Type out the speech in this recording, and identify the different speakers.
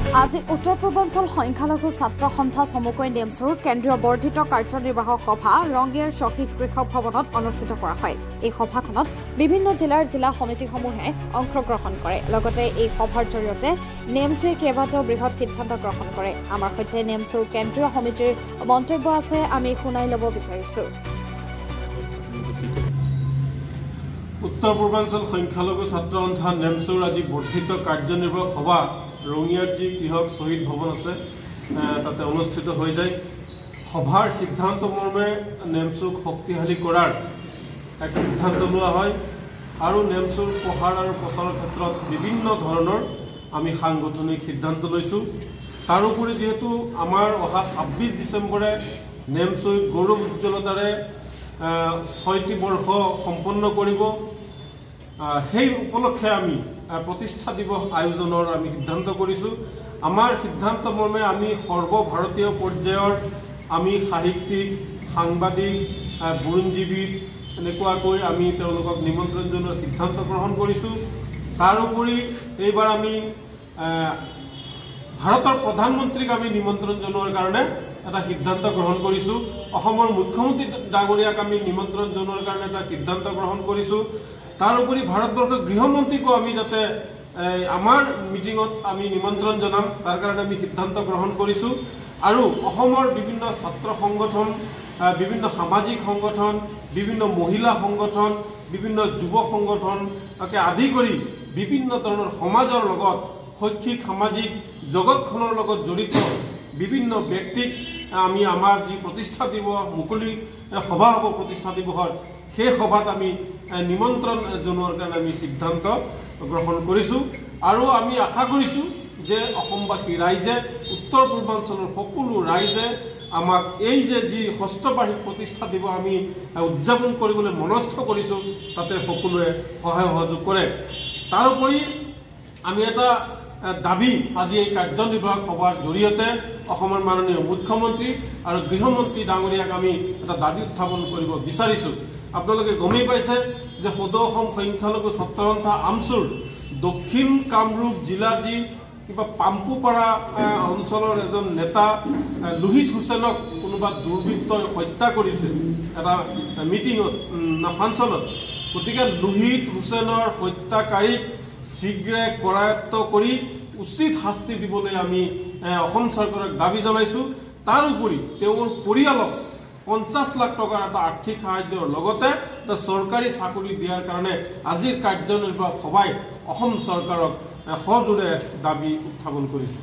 Speaker 1: আজি উত্তৰ পূৰ্বাঞ্চল সংখ্যালঘু ছাত্ৰ সন্থা চমুকৈ নেমচুৰ কেন্দ্ৰীয় বৰ্ধিত কাৰ্যনিৰ্বাহক সভা ৰংগিয়াৰ শ্বহীদ কৃষক ভৱনত অনুষ্ঠিত কৰা হয়। এই সভাখনত বিভিন্ন জিলাৰ জিলা সমিতিসমূহে অংশগ্ৰহণ কৰে। লগতে এই সভাৰ জৰিয়তে নেমচুৱে কেইবাটাও বৃহৎ সিদ্ধান্ত গ্ৰহণ কৰে। আমাৰ সৈতে নেমচুৰ কেন্দ্ৰীয় সমিতিৰ মন্তব্য আছে, আমি শুনাই ল'ব বিচাৰিছো।
Speaker 2: উত্তৰ পূৰ্বাঞ্চল সংখ্যালঘু ছাত্ৰ সন্থা নেমচুৰ আজি বৰ্ধিত কাৰ্যনিৰ্বাহক সভা ৰঙিয়াৰ যি কৃষক শ্বহীদ ভৱন আছে তাতে অনুষ্ঠিত হৈ যায়। সভাৰ সিদ্ধান্ত মৰ্মে নেমচুক শক্তিশালী কৰাৰ এক সিদ্ধান্ত লোৱা হয় আৰু নেমচুৰ প্ৰসাৰ আৰু প্ৰচাৰৰ ক্ষেত্ৰত বিভিন্ন ধৰণৰ আমি সাংগঠনিক সিদ্ধান্ত লৈছোঁ। তাৰোপৰি যিহেতু আমাৰ অহা ২৬ ডিচেম্বৰে নেমচুই গৌৰৱ উজ্জ্বলতাৰে ৬টি বৰ্ষ সম্পন্ন কৰিব, সেই উপলক্ষে আমি প্ৰতিষ্ঠা দিৱস আয়োজনৰ আমি সিদ্ধান্ত কৰিছোঁ। আমাৰ সিদ্ধান্ত মৰ্মে আমি সৰ্বভাৰতীয় পৰ্যায়ৰ আমি সাহিত্যিক, সাংবাদিক, বুৰঞ্জীবিদ এনেকুৱাকৈ আমি তেওঁলোকক নিমন্ত্ৰণ জনোৱাৰ সিদ্ধান্ত গ্ৰহণ কৰিছোঁ। তাৰোপৰি এইবাৰ আমি ভাৰতৰ প্ৰধানমন্ত্ৰীক আমি নিমন্ত্ৰণ জনোৱাৰ কাৰণে এটা সিদ্ধান্ত গ্ৰহণ কৰিছোঁ। অসমৰ মুখ্যমন্ত্ৰী ডাঙৰীয়াক আমি নিমন্ত্ৰণ জনোৱাৰ কাৰণে এটা সিদ্ধান্ত গ্ৰহণ কৰিছোঁ। তাৰোপৰি ভাৰতবৰ্ষৰ গৃহমন্ত্ৰীকো আমি যাতে আমাৰ মিটিঙত আমি নিমন্ত্ৰণ জনাম তাৰ কাৰণে আমি সিদ্ধান্ত গ্ৰহণ কৰিছোঁ। আৰু অসমৰ বিভিন্ন ছাত্ৰ সংগঠন, বিভিন্ন সামাজিক সংগঠন, বিভিন্ন মহিলা সংগঠন, বিভিন্ন যুৱ সংগঠনকে আদি কৰি বিভিন্ন ধৰণৰ সমাজৰ লগত শৈক্ষিক সামাজিক জগতখনৰ লগত জড়িত বিভিন্ন ব্যক্তিক আমি আমাৰ যি প্ৰতিষ্ঠা দিৱস মুকলি সভা হ'ব প্ৰতিষ্ঠা দিৱসৰ, সেই সভাত আমি নিমন্ত্ৰণ জনোৱাৰ কাৰণে আমি সিদ্ধান্ত গ্ৰহণ কৰিছোঁ। আৰু আমি আশা কৰিছোঁ যে অসমবাসী ৰাইজে, উত্তৰ পূৰ্বাঞ্চলৰ সকলো ৰাইজে আমাক এই যে যি ষষ্ঠবাৰ্ষিক প্ৰতিষ্ঠা দিৱস আমি উদযাপন কৰিবলৈ মনস্থ কৰিছোঁ তাতে সকলোৱে সহায় সহযোগ কৰে। তাৰোপৰি আমি এটা দাবী আজি এই কাৰ্যনিৰ্বাহক সভাৰ জৰিয়তে অসমৰ মাননীয় মুখ্যমন্ত্ৰী আৰু গৃহমন্ত্ৰী ডাঙৰীয়াক আমি এটা দাবী উত্থাপন কৰিব বিচাৰিছোঁ। আপোনালোকে গমেই পাইছে যে সদৌ অসম সংখ্যালঘু ছাত্ৰ সন্থা আমচুৰ দক্ষিণ কামৰূপ জিলাৰ যি কিবা পাম্পুপাৰা অঞ্চলৰ এজন নেতা লোহিত হুছেইনক কোনোবা দুৰ্বৃত্তই হত্যা কৰিছে এটা মিটিঙত ফাংচনত। গতিকে লোহিত হুছেইনৰ হত্যাকাৰীক শীঘ্ৰে কৰায়ত্ব কৰি উচিত শাস্তি দিবলৈ আমি অসম চৰকাৰক দাবী জনাইছোঁ। তাৰোপৰি তেওঁৰ পৰিয়ালক ৫০ লাখ টকাৰ এটা আৰ্থিক সাহায্যৰ লগতে এটা চৰকাৰী চাকৰি দিয়াৰ কাৰণে আজিৰ কাৰ্যনিৰ্বাহক সভাই অসম চৰকাৰক সজোৰে দাবী উত্থাপন কৰিছে।